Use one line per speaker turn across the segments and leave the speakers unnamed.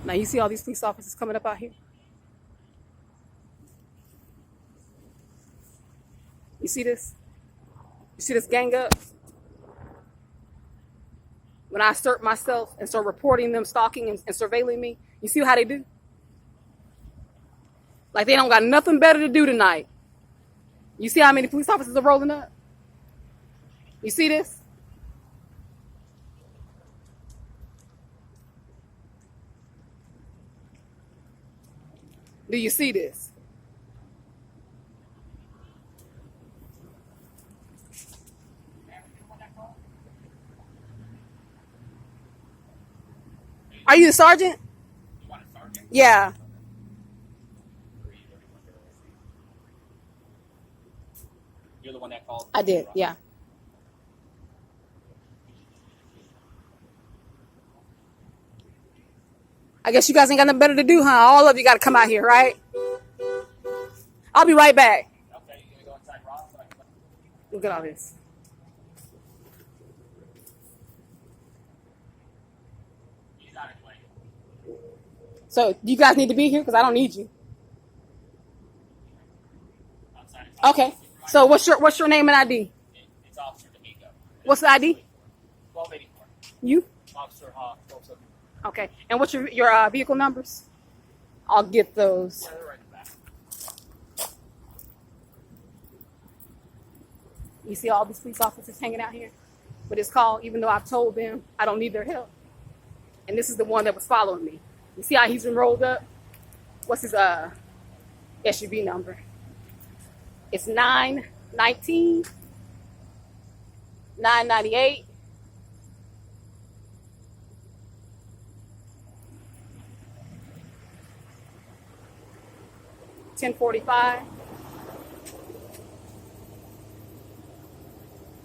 Now you see all these police officers coming up out here? You see this? You see this gang up? When I assert myself and start reporting them stalking and surveilling me, you see how they do? Like they don't got nothing better to do tonight. You see how many police officers are rolling up? You see this? Do you see this? Are you the sergeant?
You want a sergeant?
Yeah.
You're the one that called?
I did, yeah. I guess you guys ain't got nothing better to do, huh? All of you got to come out here, right? I'll be right back.
Okay, you gonna go inside Rob?
Look at all this.
He's on his way.
So you guys need to be here because I don't need you.
Outside.
Okay. So what's your name and ID?
It's Officer D'Amico.
What's the ID?
1284.
You?
Officer Hawk. 1274.
Okay. And what's your vehicle numbers? I'll get those.
Yeah, they're right in the back.
You see all these police officers hanging out here with this call, even though I've told them I don't need their help. And this is the one that was following me. You see how he's been rolled up? What's his SUV number? It's 919 998 1045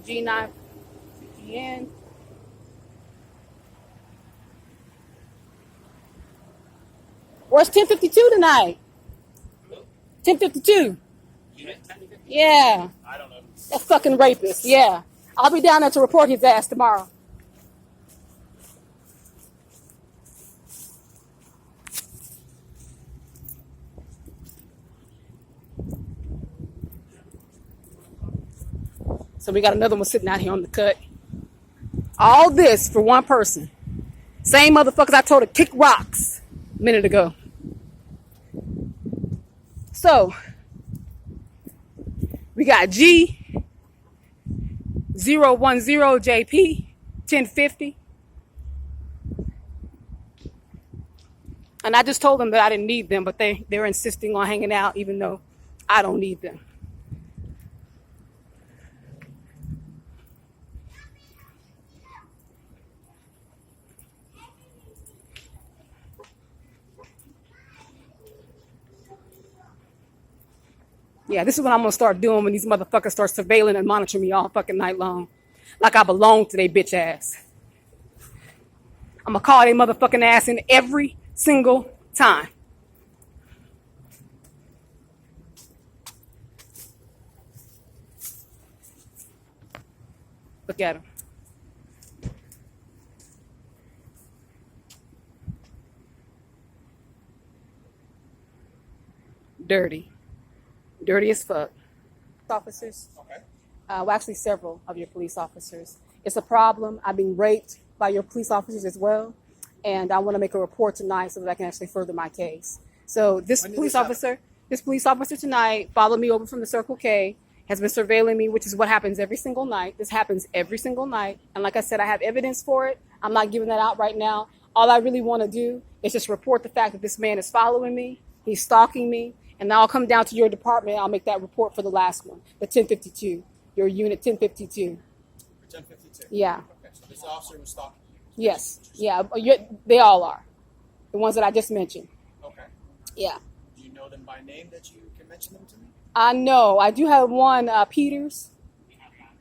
G9 GN. Where's 1052 tonight? 1052.
Unit 1050?
Yeah.
I don't know.
That fucking rapist. Yeah. I'll be down there to report his ass tomorrow. So we got another one sitting out here on the cut. All this for one person. Same motherfuckers I told to kick rocks a minute ago. So we got G010JP 1050. And I just told them that I didn't need them, but they're insisting on hanging out even though I don't need them. Yeah, this is what I'm gonna start doing when these motherfuckers start surveilling and monitoring me all fucking night long. Like I belong to their bitch ass. I'm gonna call their motherfucking ass in every single time. Look at him. Dirty. Dirty as fuck. Officers.
Okay.
Well, actually, several of your police officers. It's a problem. I've been raped by your police officers as well, and I want to make a report tonight so that I can actually further my case. So this police officer tonight followed me over from the Circle K, has been surveilling me, which is what happens every single night. This happens every single night, and like I said, I have evidence for it. I'm not giving that out right now. All I really want to do is just report the fact that this man is following me, he's stalking me, and I'll come down to your department. I'll make that report for the last one, the 1052, your unit 1052.
1052?
Yeah.
Okay, so this officer was stalking you?
Yes. Yeah, they all are. The ones that I just mentioned.
Okay.
Yeah.
Do you know them by name that you can mention them to me?
I know. I do have one, Peters.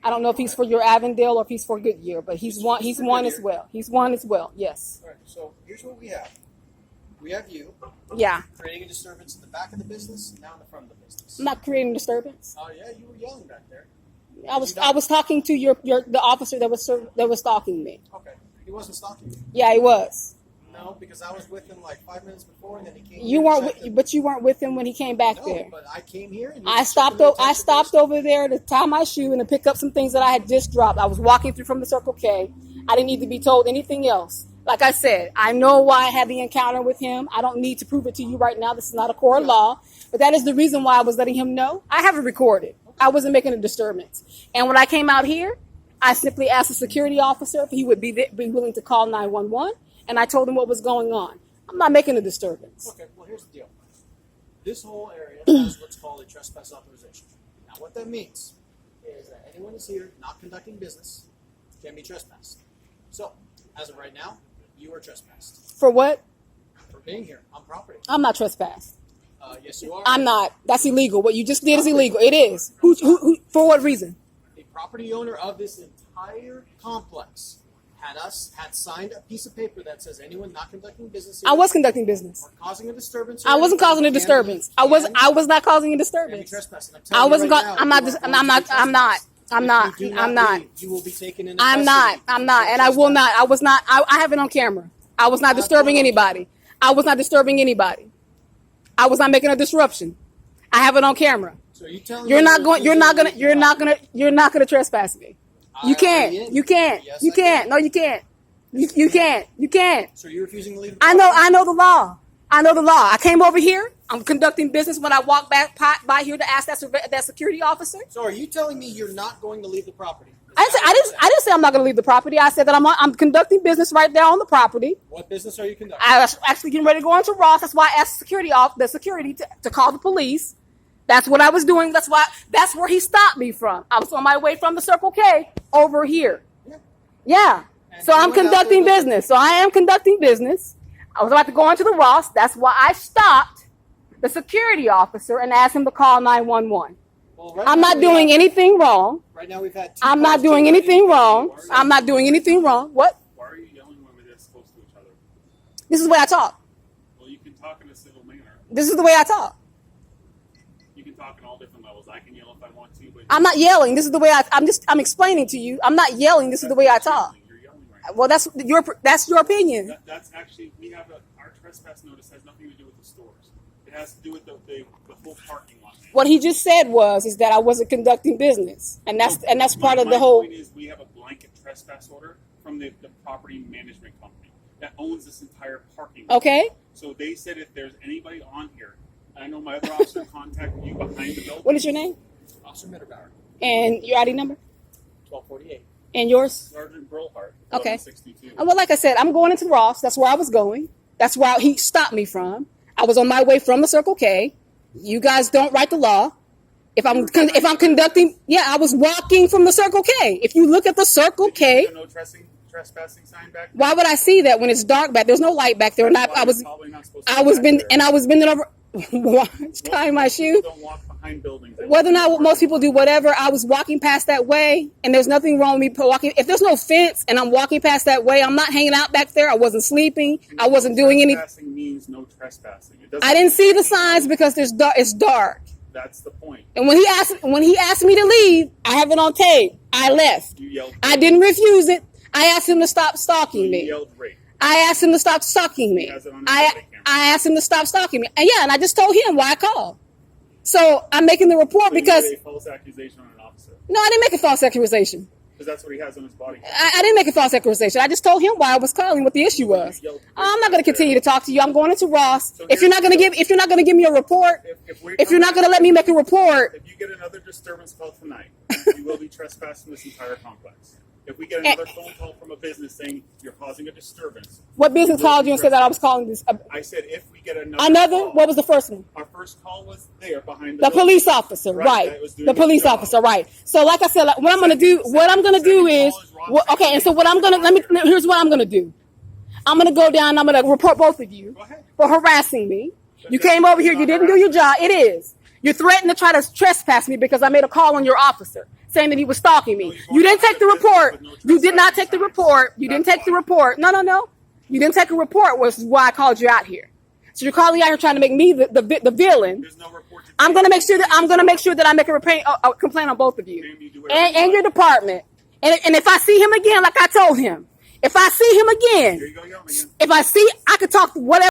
I don't know if he's for your Avondale or if he's for Goodyear, but he's one as well. He's one as well, yes.
All right, so here's what we have. We have you
Yeah.
creating a disturbance in the back of the business and now in the front of the business.
I'm not creating disturbance.
Oh yeah, you were yelling back there.
I was talking to the officer that was stalking me.
Okay, he wasn't stalking you.
Yeah, he was.
No, No, because I was with him like 5 minutes before, and then he came.
You weren't, but you weren't with him when he came back
No,
there.
but I came here. And
I stopped over there to tie my shoe and to pick up some things that I had just dropped. I was walking through from the Circle K. I didn't need to be told anything else. Like I said, I know why I had the encounter with him. I don't need to prove it to you right now. This is not a court of law, but that is the reason why I was letting him know. I have it recorded. I wasn't making a disturbance. And when I came out here, I simply asked the security officer if he would be willing to call 911, and I told him what was going on. I'm not making a disturbance.
Okay, well, here's the deal. This whole area has what's called a trespass authorization. Now, what that means is that anyone who's here not conducting business can be trespassed. So, as of right now, you are trespassed.
For what?
For being here on property.
I'm not trespassed.
Yes, you are.
I'm not. That's illegal. What you just did is illegal. It is. Who, for what reason?
The property owner of this entire complex had signed a piece of paper that says anyone not conducting business here
I was conducting business.
or causing a disturbance.
I wasn't causing a disturbance. I was not causing a
Can be
disturbance.
trespassing.
I wasn't.
Right now,
I'm not.
you are
I'm
going
not.
to be
I'm not. I'm not.
If you do
I'm not.
leave, you will be taken into
I'm not.
custody.
I'm not. And I will not. I was not. I have it on camera. I was not disturbing anybody. I was not disturbing anybody. I was not making a disruption. I have it on camera.
So you telling
You're
me
not going. You're not gonna. You're not gonna. You're not gonna trespass me. You can't. You can't.
Yes,
You
I
can't.
can.
No, you can't. You can't. You can't.
So you're refusing to leave?
I know the law. I know the law. I came over here. I'm conducting business when I walked back by here to ask that security officer.
So are you telling me you're not going to leave the property?
I didn't say I'm not going to leave the property. I said that I'm conducting business right there on the property.
What business are you conducting?
I was actually getting ready to go into Ross. That's why I asked the security to call the police. That's what I was doing. That's where he stopped me from. I was on my way from the Circle K over here. Yeah.
And
So
you
I'm
went out
conducting
there-
business. So I am conducting business. I was about to go into the Ross. That's why I stopped the security officer and asked him to call 911.
Well, right
I'm
now
not
we
doing
have-
anything wrong.
Right now we've had.
I'm not doing anything wrong. I'm not doing anything wrong. What?
Why are you yelling when we're this close to each other?
This is the way I talk.
Well, you can talk in a civil manner.
This is the way I talk.
You can talk in all different levels. I can yell if I want to, but
I'm not yelling. This is the way I'm explaining to you. I'm not yelling. This is the way I talk.
You're yelling right now.
Well, that's your opinion.
That's actually our trespass notice has nothing to do with the stores. It has to do with the whole parking lot.
What he just said is that I wasn't conducting business, and that's part of the whole.
My point is we have a blanket trespass order from the property management company that owns this entire parking lot.
Okay.
So they said if there's anybody on here, I know my other officer contacted you behind the building.
What is your name
Officer Mitterbauer,
and your ID number
1248.
and yours?
Sergeant Brillhart,
Okay.
1162.
Well, like I said, I'm going into Ross. That's where I was going. That's where he stopped me from. I was on my way from the Circle K. You guys don't write the law. If I'm conducting, I was walking from the Circle K. If you look at the Circle K,
No trespassing sign back there?
why would I see that when it's dark back? There's no light back there, and I was
Probably not supposed to be back there.
bending over, tying my shoe.
People don't walk behind buildings. They
Whether or
walk
not most people do whatever, I was walking past that way, and there's nothing wrong with me walking. If there's no fence and I'm walking past that way, I'm not hanging out back there. I wasn't sleeping. I wasn't doing any.
Trespassing means no trespassing. It doesn't
I didn't see the signs because it's dark.
That's the point.
And when he asked me to leave, I have it on tape. I left.
You yelled.
I didn't refuse it. I asked him to stop
So
stalking
you
me.
yelled rape.
I asked him to stop stalking me.
He has it on his
I
body camera.
asked him to stop stalking me. And and I just told him why I called. So I'm making the report
So you
because
made a false accusation on an officer
no, I didn't make a false accusation.
because that's what he has on his body.
I didn't make a false accusation. I just told him why I was calling, what the issue was. I'm not going to continue to talk to you. I'm going into Ross. If you're not going to give me a report, if you're not going to let me make a report,
If you get another disturbance call tonight, you will be trespassing this entire complex. If we get another phone call from a business saying you're causing a disturbance,
what business called you and said that I was calling this?
I said if we get
Another?
call,
What was the first one?
our first call was there behind
The
building.
police officer,
Right,
right?
that was doing
The police
his job.
officer, right? So, like I said, what I'm gonna do is, okay. And so, what I'm gonna here's what I'm gonna do. I'm gonna go down. I'm gonna report both of you
Go ahead.
for harassing me. You came over here. You didn't do your job. It is. You threatened to try to trespass me because I made a call on your officer saying that he was stalking me. You didn't take the report. You did not take the report. You didn't take the report. No. You didn't take a report, which is why I called you out here. So you're calling out here trying to make me the villain.
There's no report. To
I'm gonna make sure that I make a complaint on both of you and your department. And if I see him again, like I told him, If I see him
Here
again,
you go yelling again.
if I see, I could talk whatever.